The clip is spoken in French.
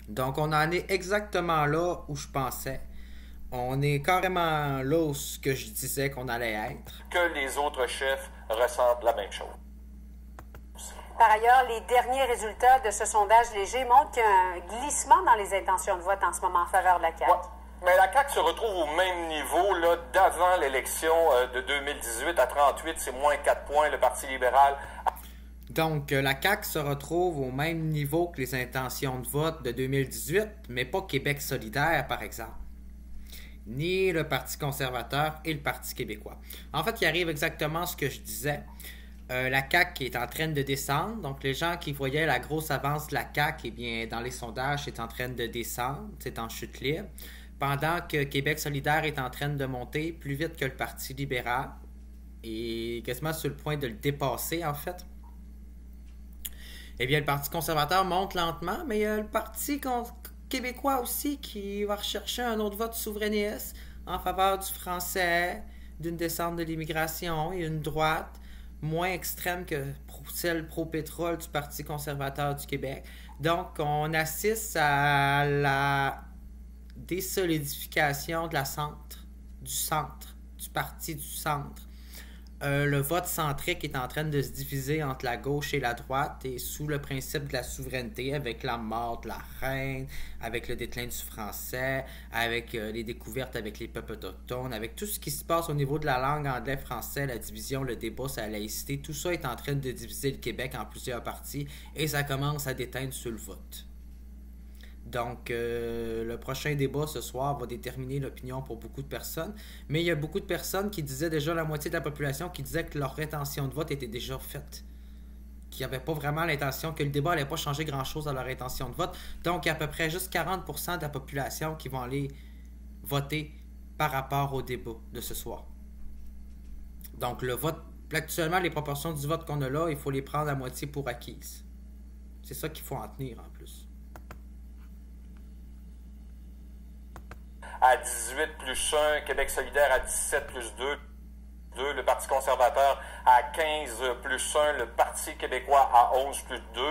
Donc, on en est exactement là où je pensais. On est carrément là où ce que je disais qu'on allait être. Que les autres chefs ressentent la même chose. Par ailleurs, les derniers résultats de ce sondage léger montrent qu'il y a un glissement dans les intentions de vote en ce moment en faveur de la CAQ. Ouais. Mais la CAQ se retrouve au même niveau là, d'avant l'élection de 2018 à 38, c'est moins 4 points, le Parti libéral. Donc, la CAQ se retrouve au même niveau que les intentions de vote de 2018, mais pas Québec solidaire, par exemple, ni le Parti conservateur et le Parti québécois. En fait, il arrive exactement ce que je disais. La CAQ qui est en train de descendre, donc les gens qui voyaient la grosse avance de la CAQ, eh bien, dans les sondages, c'est en train de descendre, c'est en chute libre, pendant que Québec solidaire est en train de monter plus vite que le Parti libéral, et quasiment sur le point de le dépasser, en fait. Eh bien, le Parti conservateur monte lentement, mais il y a le Parti québécois aussi qui va rechercher un autre vote souverainiste en faveur du français, d'une descente de l'immigration et une droite moins extrême que celle pro-pétrole du Parti conservateur du Québec. Donc, on assiste à la désolidification de la centre, du parti du centre. Le vote centrique est en train de se diviser entre la gauche et la droite et sous le principe de la souveraineté, avec la mort de la reine, avec le déclin du français, avec les découvertes avec les peuples autochtones, avec tout ce qui se passe au niveau de la langue anglais-français, la division, le débat sur la laïcité, tout ça est en train de diviser le Québec en plusieurs parties et ça commence à déteindre sur le vote. Donc, le prochain débat ce soir va déterminer l'opinion pour beaucoup de personnes. Mais il y a beaucoup de personnes qui disaient déjà, la moitié de la population, qui disaient que leur intention de vote était déjà faite. Qui n'avaient pas vraiment l'intention, que le débat n'allait pas changer grand-chose dans leur intention de vote. Donc, il y a à peu près juste 40% de la population qui vont aller voter par rapport au débat de ce soir. Donc, le vote, actuellement, les proportions du vote qu'on a là, il faut les prendre à moitié pour acquises. C'est ça qu'il faut en tenir en plus. À 18 plus 1, Québec solidaire à 17 plus 2, le Parti conservateur à 15 plus 1, le Parti québécois à 11 plus 2,